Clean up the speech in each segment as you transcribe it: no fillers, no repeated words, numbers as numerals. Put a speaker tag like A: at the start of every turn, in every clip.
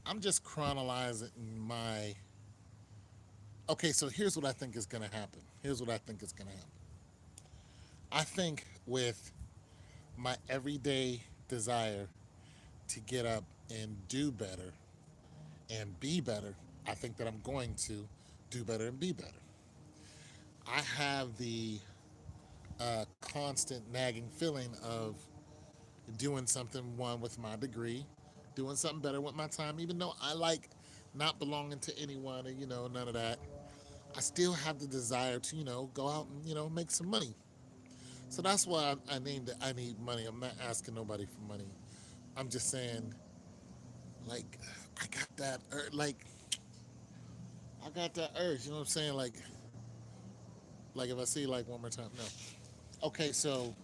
A: I'm just chronologizing my. Okay, so here's what I think is going to happen. Here's what I think is going to happen. I think with my everyday desire to get up and do better and be better, I think that I'm going to do better and be better. I have the constant nagging feeling of doing something, one, with my degree, doing something better with my time, even though I like not belonging to anyone and, none of that. I still have the desire to, go out and, make some money. So that's why I named it I Need Money. I'm not asking nobody for money. I'm just saying, like, I got that, I got that urge. You know what I'm saying? Like if I see like one more time, no. Okay, so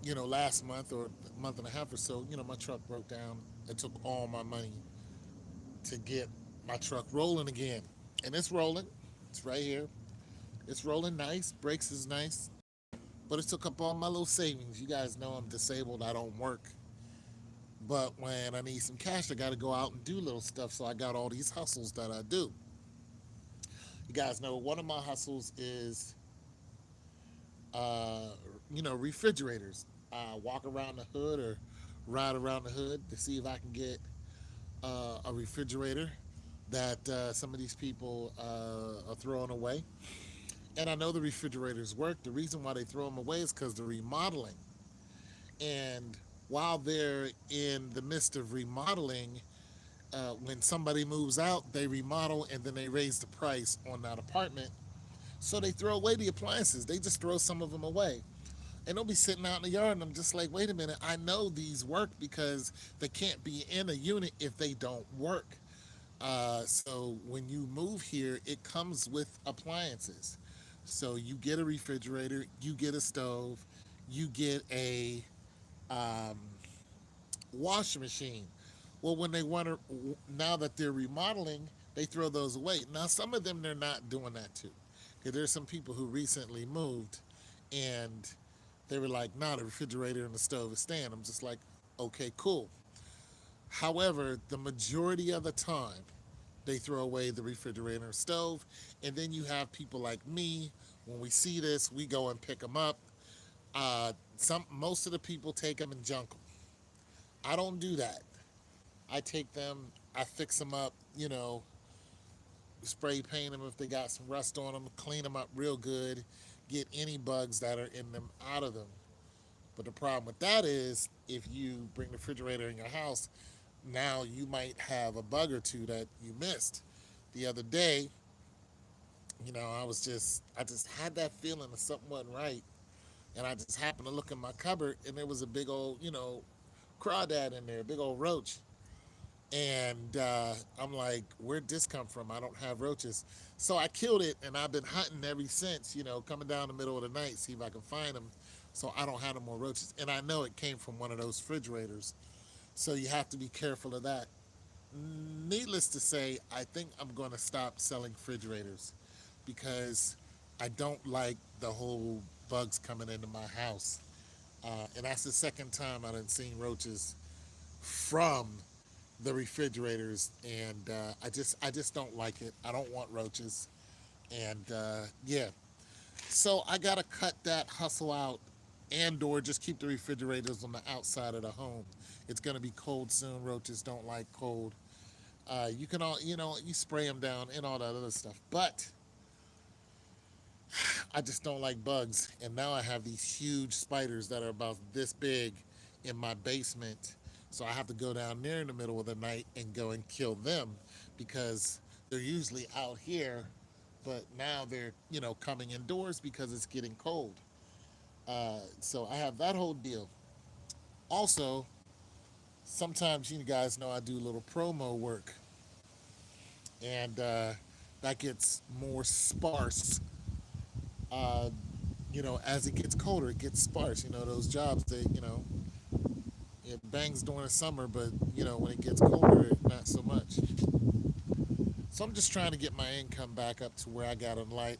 A: last month or a month and a half or so, my truck broke down. It took all my money to get my truck rolling again, and it's rolling. It's right here. It's rolling nice. Brakes is nice, but it took up all my little savings. You guys know I'm disabled. I don't work. But when I need some cash, I got to go out and do little stuff. So I got all these hustles that I do. You guys know one of my hustles is, uh, refrigerators. I walk around the hood or ride around the hood to see if I can get a refrigerator that some of these people are throwing away. And I know the refrigerators work. The reason why they throw them away is because they're remodeling. And while they're in the midst of remodeling, when somebody moves out, they remodel and then they raise the price on that apartment. So they throw away the appliances. They just throw some of them away. And they'll be sitting out in the yard, and I'm just like, wait a minute, I know these work because they can't be in a unit if they don't work. So when you move here, it comes with appliances. So you get a refrigerator, you get a stove, you get a um, washing machine. Well, when they want to, now that they're remodeling, they throw those away. Now, some of them they're not doing that too, because there's some people who recently moved, and they were like, "Nah, the refrigerator and the stove is staying." I'm just like, "Okay, cool." However, the majority of the time, they throw away the refrigerator and stove, and then you have people like me. When we see this, we go and pick them up. Most of the people take them and junk them. I don't do that. I take them, I fix them up, spray paint them if they got some rust on them, clean them up real good, get any bugs that are in them out of them. But the problem with that is if you bring the refrigerator in your house, now you might have a bug or two that you missed. The other day, I just had that feeling that something wasn't right. And I just happened to look in my cupboard and there was a big old, crawdad in there, a big old roach. And I'm like, where'd this come from? I don't have roaches. So I killed it, and I've been hunting ever since, coming down the middle of the night, see if I can find them so I don't have no more roaches. And I know it came from one of those refrigerators. So you have to be careful of that. Needless to say, I think I'm going to stop selling refrigerators because I don't like the whole bugs coming into my house. And that's the second time I've seen roaches from the refrigerators, and I just don't like it. I don't want roaches, and yeah. So I gotta cut that hustle out, and/or just keep the refrigerators on the outside of the home. It's gonna be cold soon. Roaches don't like cold. You can all you spray them down and all that other stuff, but I just don't like bugs. And now I have these huge spiders that are about this big in my basement. So I have to go down there in the middle of the night and go and kill them because they're usually out here, but now they're, coming indoors because it's getting cold. So I have that whole deal. Also, sometimes you guys know I do a little promo work, and that gets more sparse. Uh, as it gets colder, it gets sparse. Those jobs, it bangs during the summer, but when it gets colder, not so much. So I'm just trying to get my income back up to where I got a light,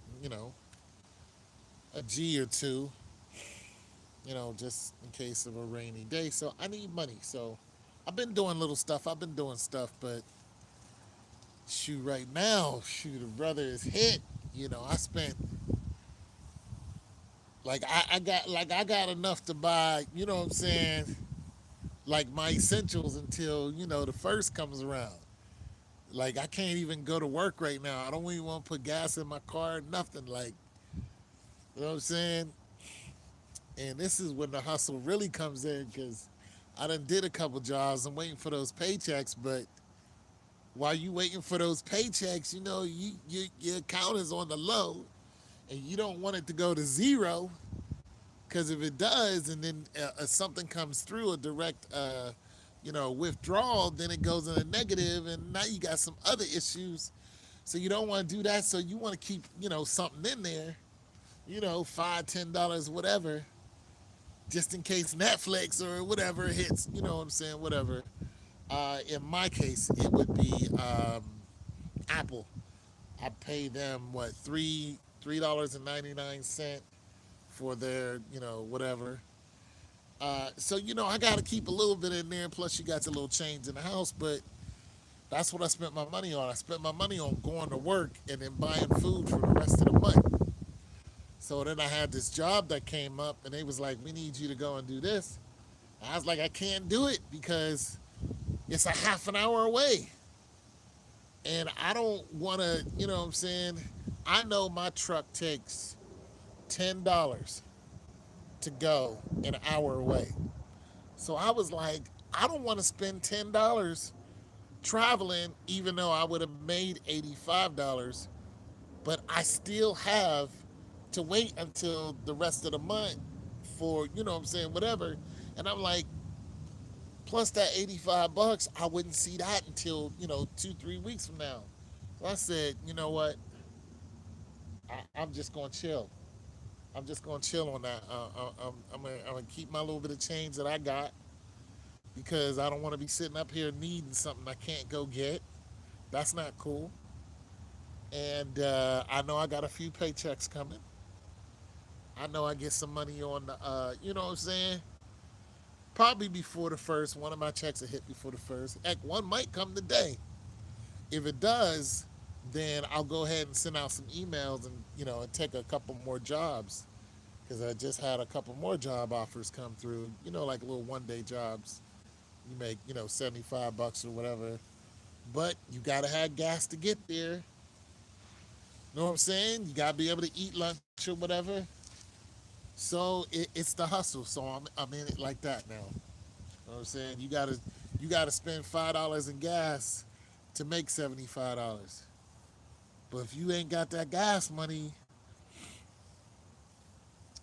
A: a G or two, just in case of a rainy day. So I need money. So I've been doing little stuff. I've been doing stuff, but shoot, right now, shoot, a brother is hit. I spent I got enough to buy. You know what I'm saying? Like my essentials until the first comes around. Like I can't even go to work right now. I don't even want to put gas in my car. Nothing. Like you know what I'm saying? And this is when the hustle really comes in because I done did a couple jobs. I'm waiting for those paychecks, but while you waiting for those paychecks, your account is on the low, and you don't want it to go to zero because if it does, and then something comes through a direct, withdrawal, then it goes in a negative, and now you got some other issues. So you don't want to do that. So you want to keep something in there, $5, $10, whatever, just in case Netflix or whatever hits. You know what I'm saying? Whatever. In my case, it would be Apple. I pay them what $3.99 for their whatever. So I got to keep a little bit in there. Plus, you got the little change in the house, but that's what I spent my money on. I spent my money on going to work and then buying food for the rest of the month. So then I had this job that came up, and they was like, "We need you to go and do this." I was like, "I can't do it because it's a half an hour away, and I don't want to." You know what I'm saying? I know my truck takes $10 to go an hour away. So I was like, I don't want to spend $10 traveling, even though I would have made $85, but I still have to wait until the rest of the month for, you know what I'm saying, whatever. And I'm like, plus that $85, I wouldn't see that until, 2, 3 weeks from now. So I said, you know what? I'm just going to chill. I'm just going to chill on that. I'm gonna keep my little bit of change that I got because I don't want to be sitting up here needing something I can't go get. That's not cool. And I know I got a few paychecks coming. I know I get some money on the, you know what I'm saying? Probably before the first. One of my checks will hit before the first. Heck, one might come today. If it does, then I'll go ahead and send out some emails and, and take a couple more jobs because I just had a couple more job offers come through, like little 1 day jobs. You make, $75 or whatever. But you got to have gas to get there. You know what I'm saying? You got to be able to eat lunch or whatever. So it's the hustle. So I'm in it like that now. You know what I'm saying? You gotta spend $5 in gas to make $75. But if you ain't got that gas money,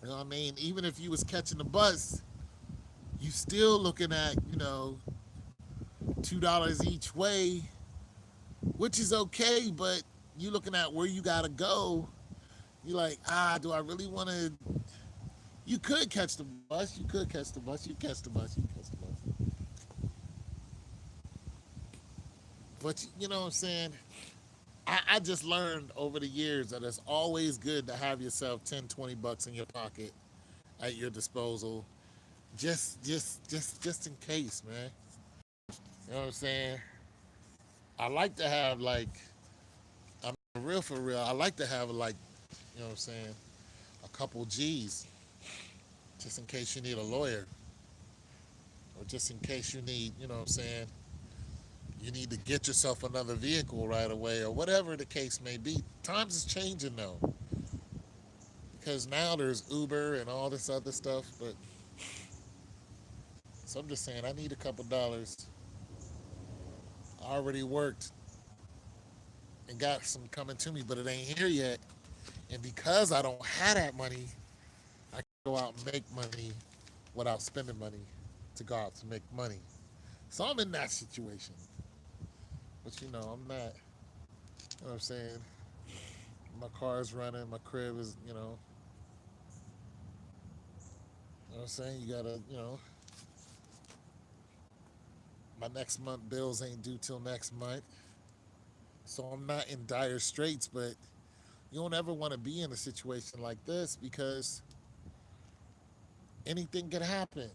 A: you know what I mean? Even if you was catching the bus, you still looking at, $2 each way, which is okay, but you looking at where you gotta go. You're like, do I really want to? You could catch the bus. You could catch the bus. You catch the bus. You catch the bus. But you know what I'm saying? I just learned over the years that it's always good to have yourself 10, $20 in your pocket at your disposal, just in case, man. You know what I'm saying? I like to have like, I'm real for real. I like to have like, you know what I'm saying, a couple G's just in case you need a lawyer or just in case you need, you know what I'm saying, you need to get yourself another vehicle right away or whatever the case may be. Times is changing though because now there's Uber and all this other stuff. But so I'm just saying I need a couple dollars. I already worked and got some coming to me, but it ain't here yet. And because I don't have that money, I can go out and make money without spending money to go out to make money. So I'm in that situation. But I'm not. You know what I'm saying? My car's running. My crib is, you know what I'm saying? You gotta, my next month bills ain't due till next month. So I'm not in dire straits, but you don't ever want to be in a situation like this because anything can happen.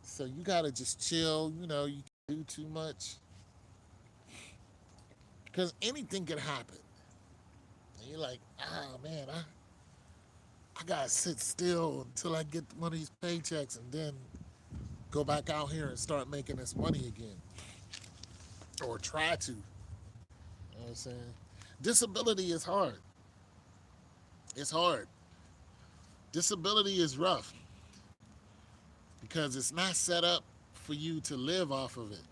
A: So you gotta just chill. You do too much because anything can happen. And you're like, ah, man, I gotta sit still until I get one of these paychecks and then go back out here and start making this money again, or try to. You know what I'm saying? Disability is hard. It's hard. Disability is rough because it's not set up for you to live off of it.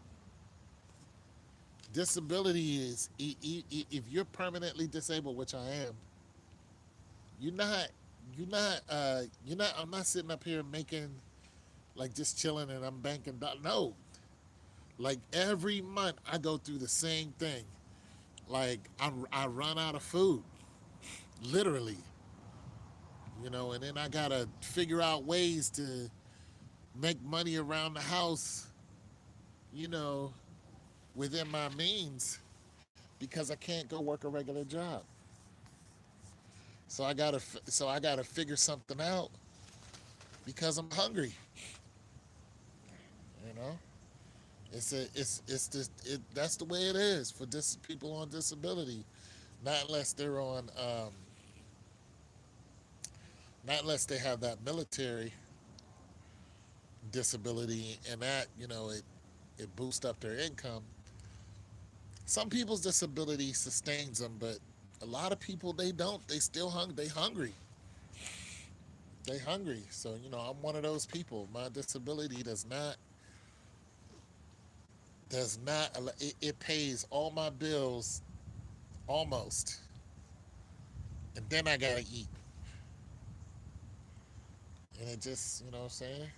A: Disability is if you're permanently disabled, which I am, you're not you're not I'm not sitting up here making like just chilling and I'm banking. No, like every month I go through the same thing. Like I run out of food, literally, and then I gotta figure out ways to make money around the house, you know, within my means because I can't go work a regular job. So I gotta figure something out because I'm hungry. You know, it's just that's the way it is for people on disability. Not unless they're on, not unless they have that military disability, and that it boosts up their income. Some people's disability sustains them, but a lot of people they don't. They still They hungry. They hungry. So I'm one of those people. My disability does not it pays all my bills almost, and then I gotta eat, and it just what I'm saying.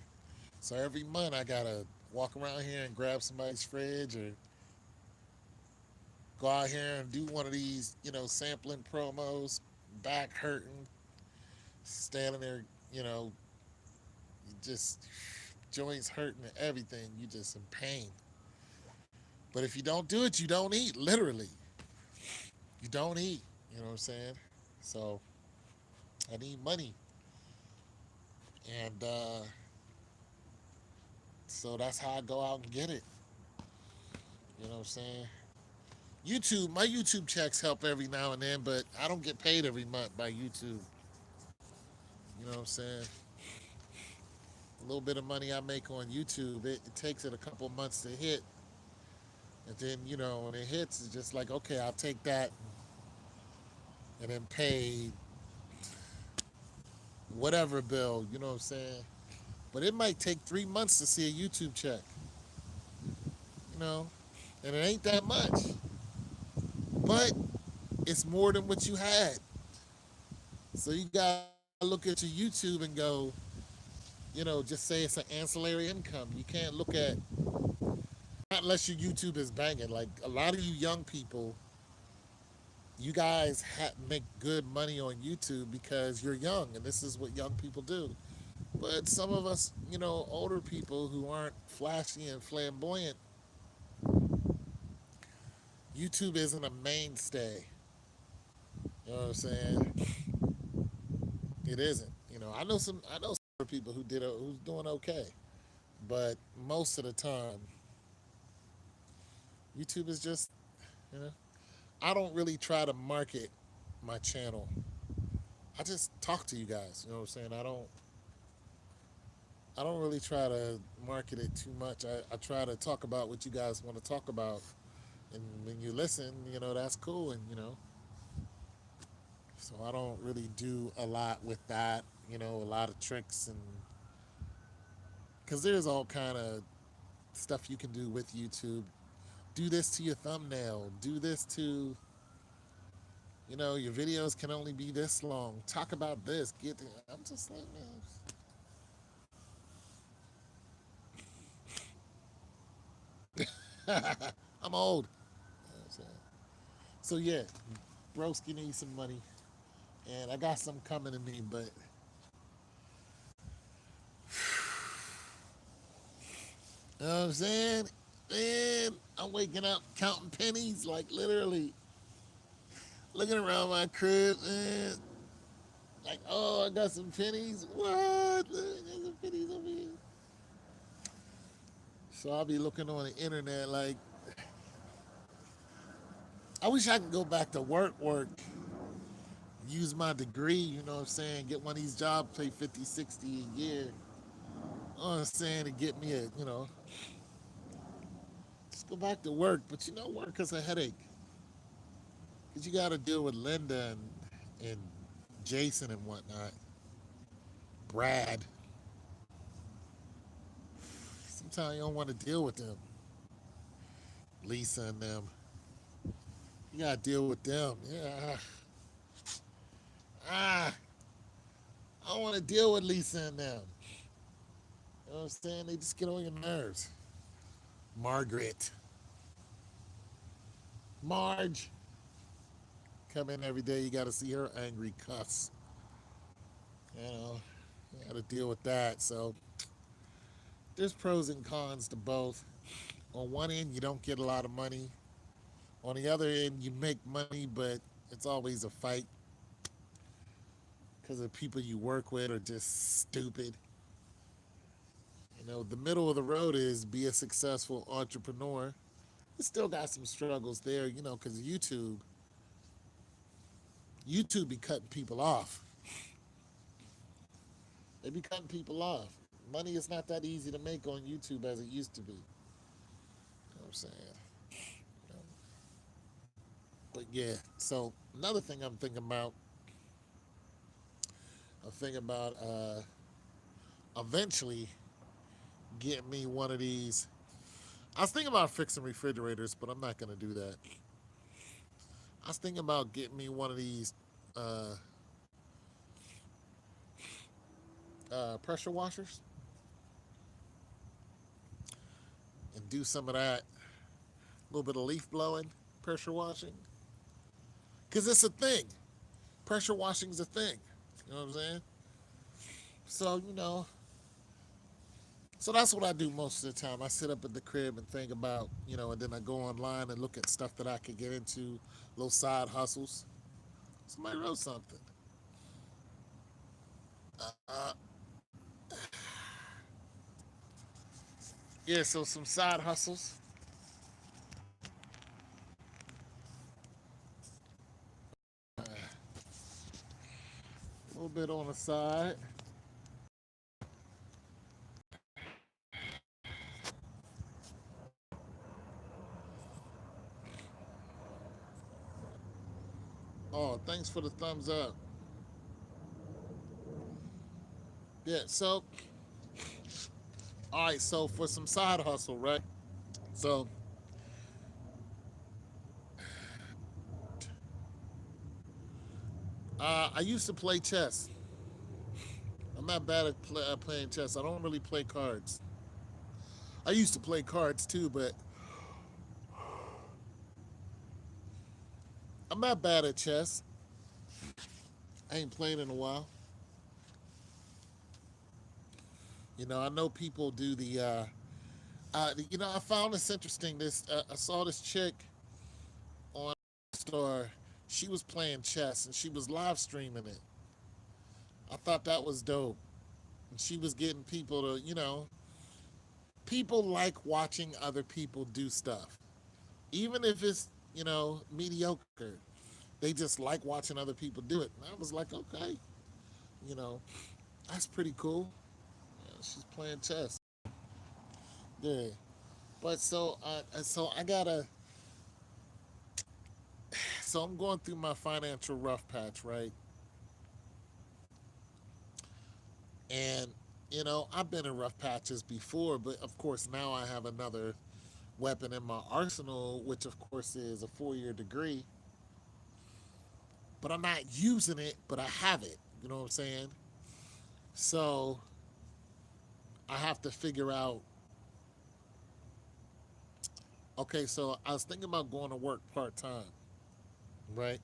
A: So every month I gotta walk around here and grab somebody's fridge or go out here and do one of these sampling promos, back hurting, standing there, you know, just joints hurting and everything. You just in pain. But if you don't do it, you don't eat. Literally, you don't eat. You know what I'm saying? So I need money, and so that's how I go out and get it. You know what I'm saying? My YouTube checks help every now and then, but I don't get paid every month by YouTube. You know what I'm saying? A little bit of money I make on YouTube, it takes it a couple months to hit. And then, when it hits, it's just like, okay, I'll take that and then pay whatever bill, you know what I'm saying? But it might take 3 months to see a YouTube check, you know? And it ain't that much. But it's more than what you had. So you gotta look at your YouTube and go, just say it's an ancillary income. You can't look at, not unless your YouTube is banging. Like a lot of you young people, you guys make good money on YouTube because you're young and this is what young people do. But some of us, older people who aren't flashy and flamboyant, YouTube isn't a mainstay. You know what I'm saying? It isn't. I know some people who's doing okay, but most of the time, YouTube is just, you know, I don't really try to market my channel. I just talk to you guys. You know what I'm saying? I don't really try to market it too much. I try to talk about what you guys want to talk about, and when you listen, that's cool, and so I don't really do a lot with that. A lot of tricks, and because there's all kind of stuff you can do with YouTube. Do this to your thumbnail. Do this to your videos can only be this long. Talk about this. I'm just like, man, I'm old. So yeah, Broski needs some money, and I got some coming to me. But you know what I'm saying? Man, I'm waking up counting pennies, like literally looking around my crib, man. Like, oh, I got some pennies. What? Look, there's some pennies over here. So I'll be looking on the internet like, I wish I could go back to work, use my degree, you know what I'm saying, get one of these jobs, pay 50, 60 a year, you know what I'm saying, to get me just go back to work. But work is a headache. Because you got to deal with Linda and Jason and whatnot, Brad. Sometimes you don't want to deal with them, Lisa and them. You got to deal with them. Yeah. Ah, I don't want to deal with Lisa and them. You know what I'm saying? They just get on your nerves. Margaret. Marge. Come in every day, you got to see her angry cuss. You know, you got to deal with that. So there's pros and cons to both. On one end, you don't get a lot of money. On the other end, you make money, but it's always a fight because the people you work with are just stupid. The middle of the road is be a successful entrepreneur. It still got some struggles there, because YouTube be cutting people off. They be cutting people off. Money is not that easy to make on YouTube as it used to be. You know what I'm saying? You know, but yeah, so another thing I'm thinking about eventually getting me one of these. I was thinking about fixing refrigerators, but I'm not gonna do that. I was thinking about getting me one of these uh, pressure washers and do some of that. A little bit of leaf blowing, pressure washing, because it's a thing. Pressure washing's a thing. You know what I'm saying? So so that's what I do most of the time. I sit up at the crib and think about, and then I go online and look at stuff that I could get into, little side hustles. Somebody wrote something. Uh, yeah, so some side hustles. A little bit on the side. Oh, thanks for the thumbs up. Yeah, so, all right, so for some side hustle, right? So, I used to play chess. I'm not bad at playing chess. I don't really play cards. I used to play cards too, but I'm not bad at chess. I ain't played in a while. I know people do I found this interesting. I saw this chick on Star. She was playing chess and she was live streaming it. I thought that was dope. And she was getting people to, people like watching other people do stuff, even if it's mediocre. They just like watching other people do it. And I was like, okay, you know, that's pretty cool. Yeah, she's playing chess. Yeah. But so I gotta, so I'm going through my financial rough patch, right? And I've been in rough patches before, but of course now I have another weapon in my arsenal, which of course is a 4 year degree. But I'm not using it, but I have it. You know what I'm saying? So I have to figure out. Okay, so I was thinking about going to work part time, right?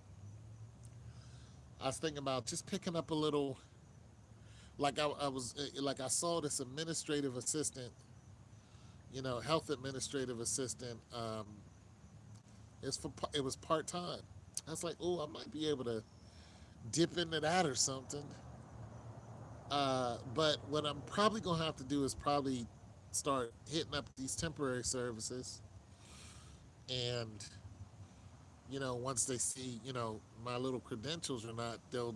A: I was thinking about just picking up a little, like I was, like I saw this administrative assistant, health administrative assistant. It was part time. I was like, oh, I might be able to dip into that or something. But what I'm probably gonna have to do is probably start hitting up these temporary services, and once they see my little credentials or not, they'll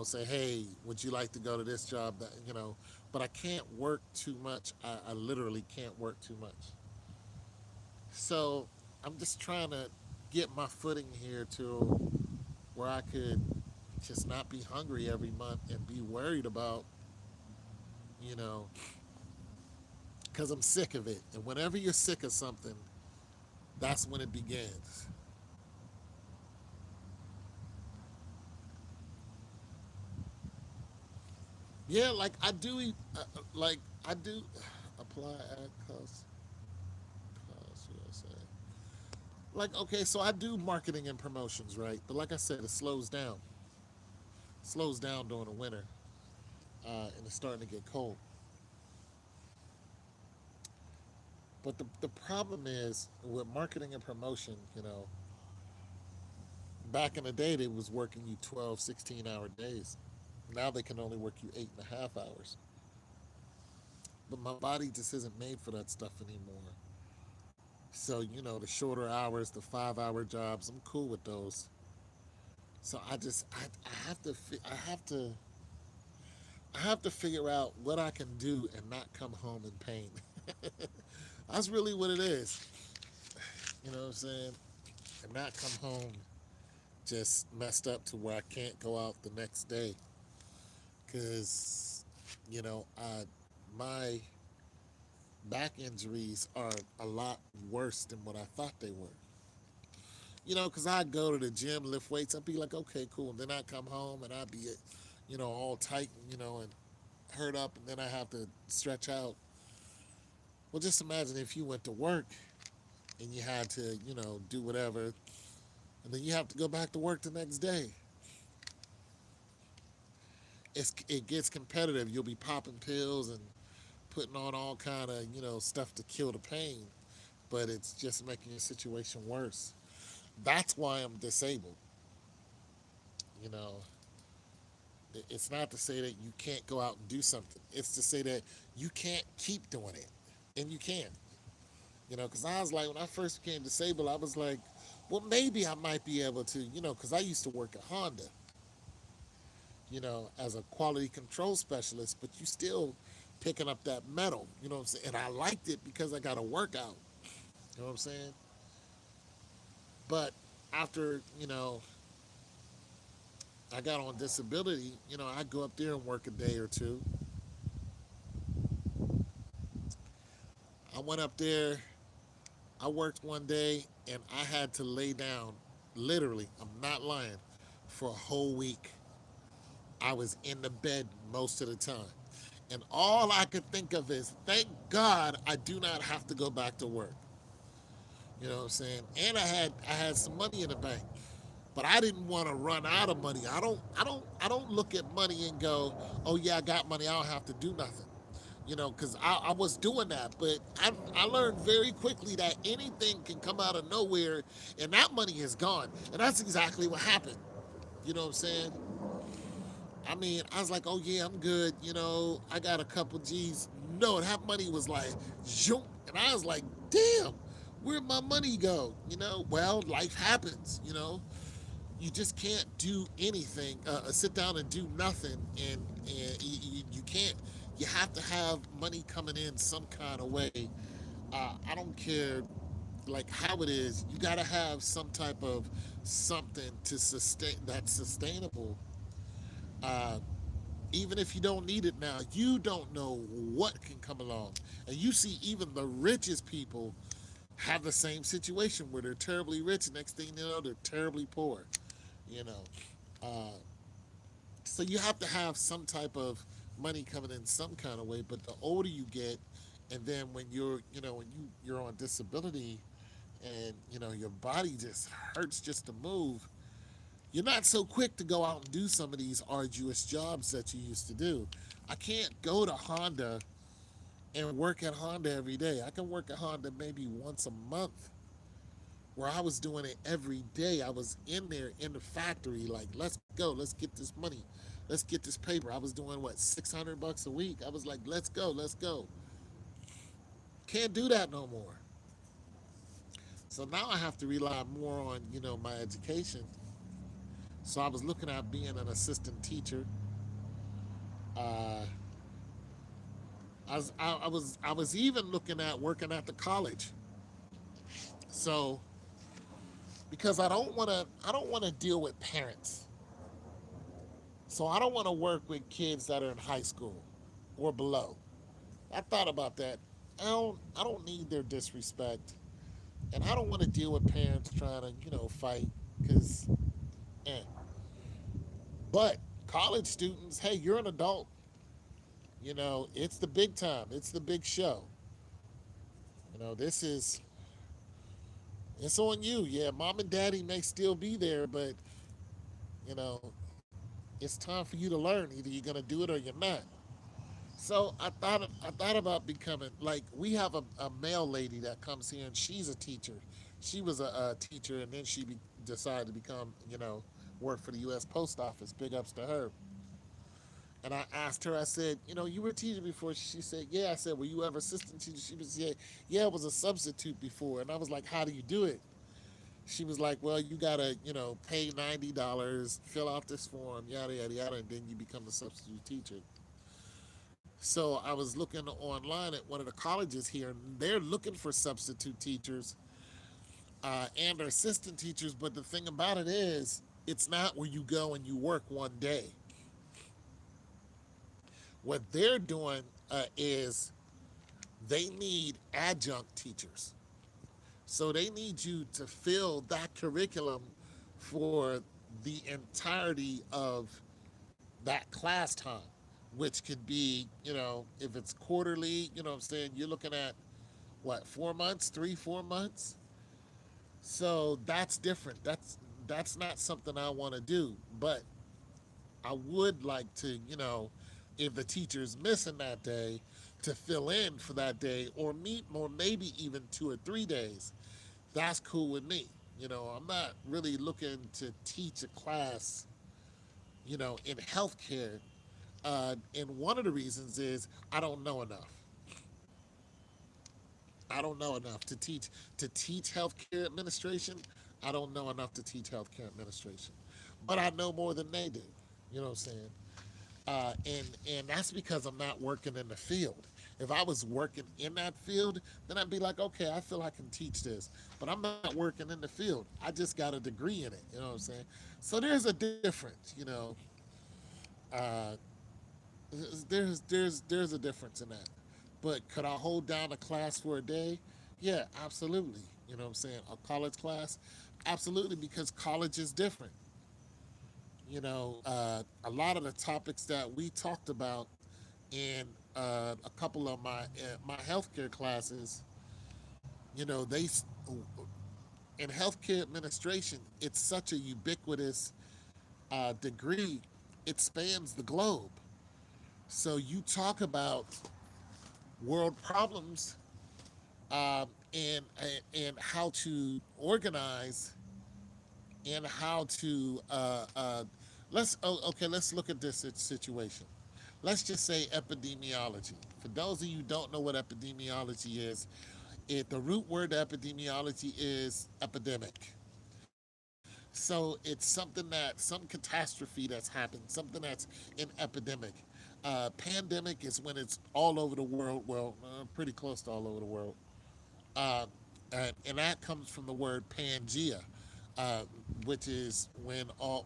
A: say, hey, would you like to go to this job? But I can't work too much. I literally can't work too much. So I'm just trying to get my footing here to where I could just not be hungry every month and be worried about, you know, because I'm sick of it. And whenever you're sick of something, that's when it begins. Yeah, like I do, like I do apply at cost USA. Like, okay, so I do marketing and promotions, right? But like I said, it slows down. Slows down during the winter, and it's starting to get cold. But the problem is with marketing and promotion, back in the day, they was working you 12, 16-hour days. Now they can only work you 8.5 hours. But my body just isn't made for that stuff anymore. So, the shorter hours, the 5-hour jobs, I'm cool with those. So I have to, I have to figure out what I can do and not come home in pain. That's really what it is. You know what I'm saying? And not come home just messed up to where I can't go out the next day. Because, my back injuries are a lot worse than what I thought they were. Because I go to the gym, lift weights, I'd be like, okay, cool. And then I come home and I'd be, all tight, and hurt up, and then I have to stretch out. Well, just imagine if you went to work and you had to, do whatever, and then you have to go back to work the next day. It gets competitive. You'll be popping pills and putting on all kind of stuff to kill the pain, but it's just making your situation worse. That's why I'm disabled. You know, it's not to say that you can't go out and do something. It's to say that you can't keep doing it, and you can. Because I was like, when I first became disabled, I was like, well, maybe I might be able to, because I used to work at Honda, as a quality control specialist, but you still picking up that metal, you know what I'm saying? And I liked it because I got a workout, you know what I'm saying? But after, I got on disability, I go up there and work a day or two. I went up there, I worked one day, and I had to lay down, literally, I'm not lying, for a whole week. I was in the bed most of the time. And all I could think of is, thank God I do not have to go back to work. You know what I'm saying? And I had some money in the bank. But I didn't want to run out of money. I don't look at money and go, oh yeah, I got money, I don't have to do nothing. Because I was doing that. But I learned very quickly that anything can come out of nowhere and that money is gone. And that's exactly what happened. You know what I'm saying? I mean, I was like, oh yeah, I'm good. I got a couple G's. No, that money was like, zoom. And I was like, damn, where'd my money go? Well, life happens, You just can't do anything, sit down and do nothing. And you can't, you have to have money coming in some kind of way. I don't care like how it is, you got to have some type of something to sustain that's sustainable. Uh, Even if you don't need it now, you don't know what can come along. And you see, even the richest people have the same situation where they're terribly rich, and next thing you know, they're terribly poor. You know, uh, so you have to have some type of money coming in some kind of way. But the older you get, and then when you're on disability, and your body just hurts just to move, you're not so quick to go out and do some of these arduous jobs that you used to do. I can't go to Honda and work at Honda every day. I can work at Honda maybe once a month, where I was doing it every day. I was in there in the factory, like, let's go, let's get this money. let's get this paper. I was doing what, $600 a week. I was like, let's go, let's go. Can't do that no more. So now I have to rely more on, my education. So I was looking at being an assistant teacher. Uh, I was even looking at working at the college. So because I don't want to deal with parents. So I don't want to work with kids that are in high school or below. I thought about that. I don't need their disrespect, and I don't want to deal with parents trying to fight because. Eh. But college students, hey, you're an adult. It's the big time. It's the big show. This is it's on you. Yeah, mom and daddy may still be there, but you know it's time for you to learn. Either you're gonna do it or you're not. So I thought about becoming like we have a male lady that comes here and she's a teacher. She was a teacher and then decided to become work for the U.S. Post Office. Big ups to her. And I asked her, I said, you were a teacher before. She said, yeah. I said, were you ever assistant teacher? She was, yeah, yeah, I was a substitute before. And I was like, how do you do it? She was like, well, you gotta, pay $90, fill out this form, yada yada yada, and then you become a substitute teacher. So I was looking online at one of the colleges here, and they're looking for substitute teachers and assistant teachers. But the thing about it is, it's not where you go and you work one day. What they're doing is they need adjunct teachers. So they need you to fill that curriculum for the entirety of that class time, which could be, if it's quarterly, what I'm saying, you're looking at what, 4 months, 3, 4 months. So that's different. That's not something I want to do. But I would like to, if the teacher's missing that day, to fill in for that day or meet or maybe even 2 or 3 days. That's cool with me. I'm not really looking to teach a class, in healthcare. And one of the reasons is I don't know enough. I don't know enough to teach healthcare administration. I don't know enough to teach healthcare administration, but I know more than they do. You know what I'm saying? And that's because I'm not working in the field. If I was working in that field, then I'd be like, okay, I feel I can teach this. But I'm not working in the field. I just got a degree in it. You know what I'm saying? So there's a difference. Uh, there's a difference in that. But could I hold down a class for a day? Yeah, absolutely. You know what I'm saying? A college class? Absolutely, because college is different. A lot of the topics that we talked about in a couple of my healthcare classes, they in healthcare administration, it's such a ubiquitous degree. It spans the globe. So you talk about world problems and how to organize and how to let's look at this situation. Let's just say epidemiology. For those of you who don't know what epidemiology is, the root word epidemiology is epidemic. So it's something some catastrophe that's happened, something that's an epidemic. Pandemic is when it's all over the world. Well, pretty close to all over the world. Uh, and that comes from the word Pangea, uh, which is when all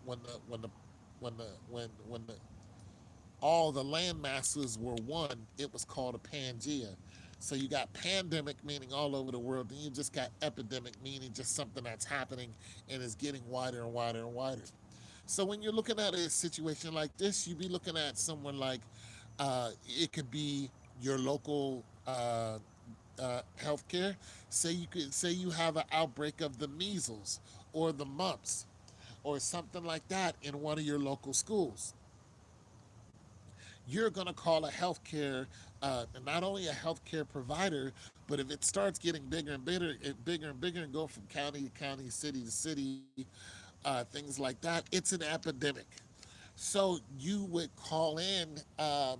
A: the land masses were one. It was called a Pangea. So you got pandemic meaning all over the world, then you just got epidemic meaning just something that's happening and is getting wider and wider and wider. So when you're looking at a situation like this, you'd be looking at someone like it could be your local healthcare. Say you have an outbreak of the measles or the mumps or something like that in one of your local schools. You're going to call a healthcare, not only a healthcare provider, but if it starts getting bigger and bigger, and go from county to county, city to city, things like that, it's an epidemic. So you would call in. Uh,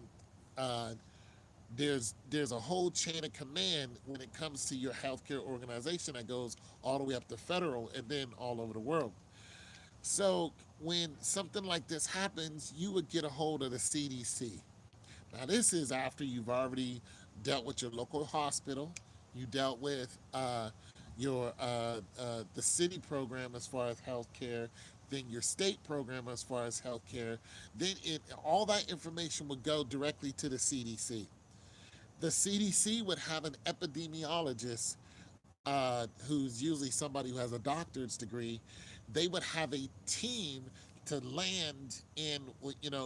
A: there's a whole chain of command when it comes to your healthcare organization that goes all the way up to federal and then all over the world. So when something like this happens, you would get a hold of the CDC. Now this is after you've already dealt with your local hospital, you dealt with your the city program as far as healthcare, then your state program as far as healthcare. Then all that information would go directly to the CDC. The CDC would have an epidemiologist who's usually somebody who has a doctor's degree. They would have a team to land in,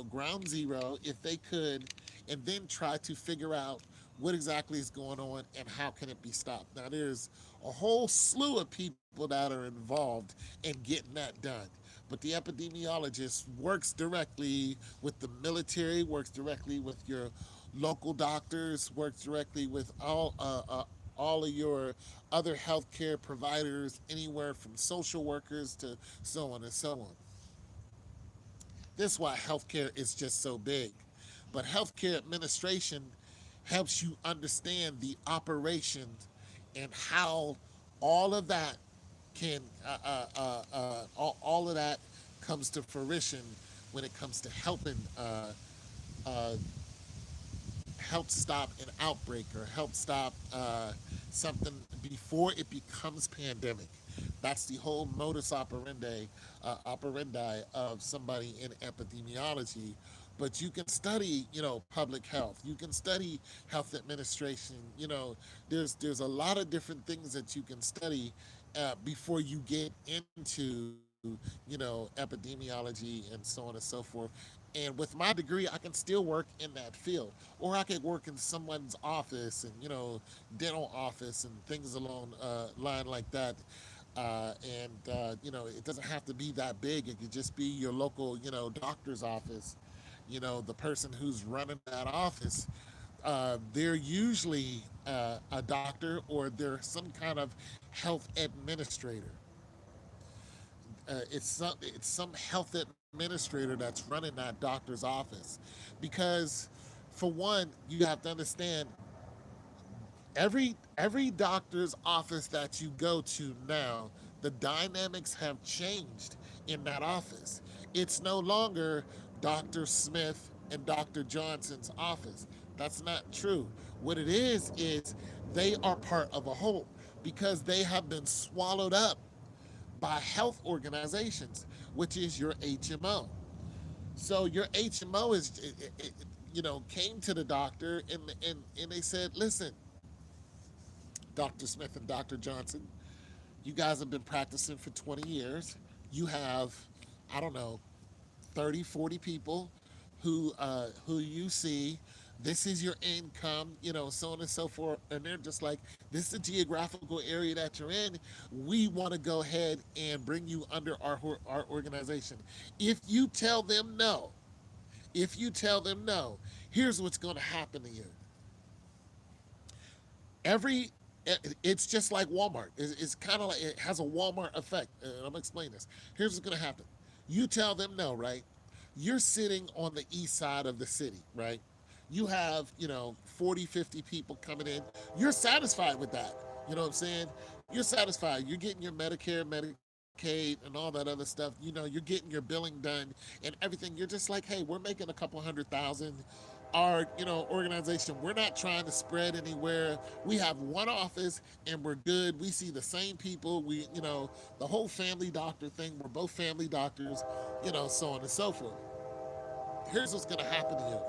A: ground zero if they could, and then try to figure out what exactly is going on and how can it be stopped. Now there's a whole slew of people that are involved in getting that done. But the epidemiologist works directly with the military, works directly with your local doctors, works directly with all of your other healthcare providers, anywhere from social workers to so on and so on. This is why healthcare is just so big. But healthcare administration helps you understand the operations and how all of that can all of that comes to fruition when it comes to uh, help stop an outbreak or help stop something before it becomes pandemic. That's the whole modus operandi of somebody in epidemiology. But you can study, public health. You can study health administration. There's a lot of different things that you can study before you get into, epidemiology and so on and so forth. And with my degree, I can still work in that field, or I could work in someone's office and dental office and things along line like that. It doesn't have to be that big. It could just be your local, doctor's office. The person who's running that office, they're usually a doctor or they're some kind of health administrator. It's some health administrator that's running that doctor's office, because for one, you have to understand every doctor's office that you go to now, the dynamics have changed in that office. It's no longer Dr. Smith and Dr. Johnson's office. That's not true. What it is they are part of a whole, because they have been swallowed up by health organizations, which is your HMO. So your HMO came to the doctor and they said, listen, Dr. Smith and Dr. Johnson, you guys have been practicing for 20 years. You have, I don't know, 30, 40 people who you see. This is your income, so on and so forth. And they're just like, this is the geographical area that you're in. We want to go ahead and bring you under our organization. If you tell them no, if you tell them no, here's what's going to happen to you. every it's just like Walmart. It's kind of like it has a Walmart effect. And I'm gonna explain this. Here's what's gonna happen. You tell them no, right? You're sitting on the east side of the city, right? You have, 40, 50 people coming in. You're satisfied with that. You know what I'm saying? You're satisfied. You're getting your Medicare, Medicaid, and all that other stuff. You're getting your billing done and everything. You're just like, hey, we're making a couple 100,000. Our organization, we're not trying to spread anywhere. We have one office and we're good. We see the same people. The whole family doctor thing, we're both family doctors, so on and so forth. Here's what's going to happen to you.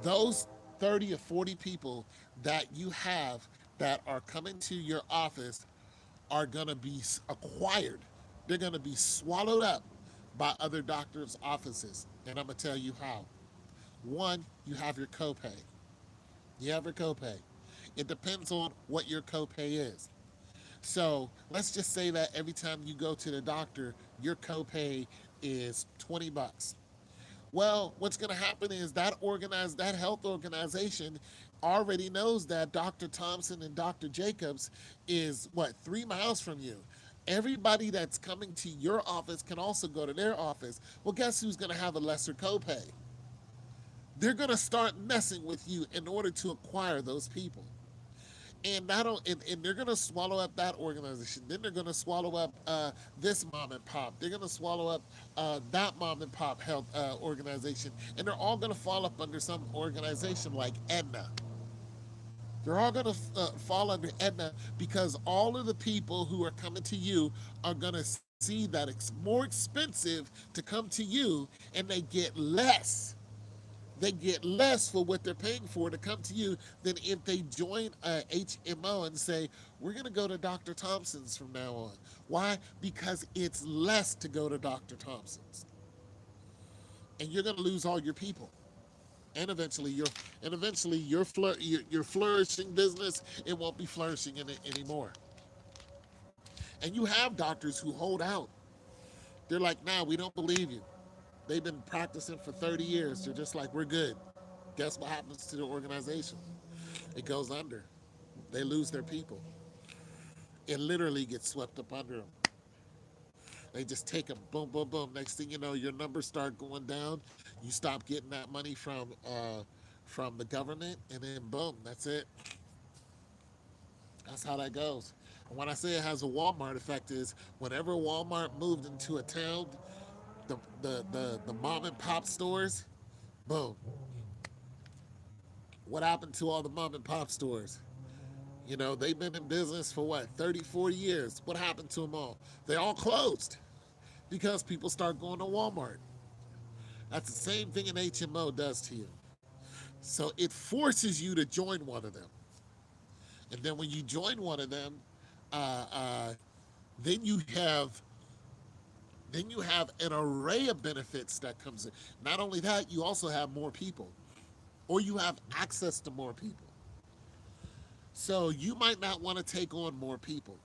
A: Those 30 or 40 people that you have that are coming to your office are going to be acquired. They're going to be swallowed up by other doctors' offices. And I'm going to tell you how. One, you have your copay. You have your copay. It depends on what your copay is. So let's just say that every time you go to the doctor, your copay is $20. Well, what's going to happen is that health organization already knows that Dr. Thompson and Dr. Jacobs is what, 3 miles from you. Everybody that's coming to your office can also go to their office. Well, guess who's going to have a lesser copay? They're going to start messing with you in order to acquire those people. And not only, and they're going to swallow up that organization. Then they're going to swallow up this mom and pop. They're going to swallow up that mom and pop health organization, and they're all going to fall up under some organization like Aetna. They're all going to fall under Aetna because all of the people who are coming to you are going to see that it's more expensive to come to you, and they get less for what they're paying for to come to you than if they join a HMO and say, we're going to go to Dr. Thompson's from now on. Why? Because it's less to go to Dr. Thompson's. And you're going to lose all your people. And eventually your flourishing business, it won't be flourishing in it anymore. And you have doctors who hold out. They're like, nah, we don't believe you. They've been practicing for 30 years. They're just like, we're good. Guess what happens to the organization? It goes under. They lose their people. It literally gets swept up under them. They just take them, boom, boom, boom. Next thing you know, your numbers start going down. You stop getting that money from the government, and then boom, that's it. That's how that goes. And when I say it has a Walmart effect, is whenever Walmart moved into a town, the mom and pop stores, boom. What happened to all the mom and pop stores? You know, they've been in business for what, 30, 40 years. What happened to them all? They all closed because people start going to Walmart. That's the same thing an HMO does to you. So it forces you to join one of them. And then when you join one of them, uh, uh, then you have an array of benefits that comes in. Not only that, you also have more people, or you have access to more people. So you might not want to take on more people.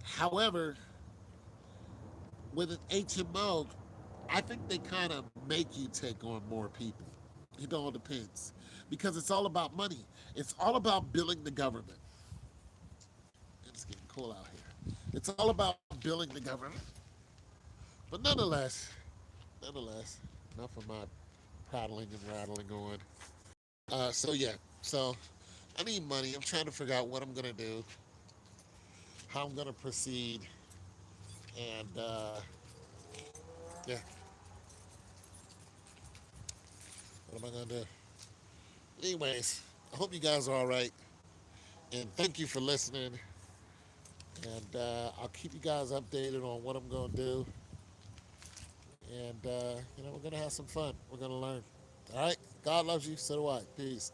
A: However, with an HMO, I think they kind of make you take on more people. It all depends. Because it's all about money. It's all about billing the government. It's getting cool out here. It's all about billing the government. But nonetheless, enough of my prattling and rattling on. So yeah, so I need money. I'm trying to figure out what I'm gonna do, how I'm gonna proceed, and yeah, what am I gonna do? Anyways, I hope you guys are all right, and thank you for listening. And I'll keep you guys updated on what I'm gonna do, and we're gonna have some fun. We're gonna learn. All right. God loves you. So do I. Peace.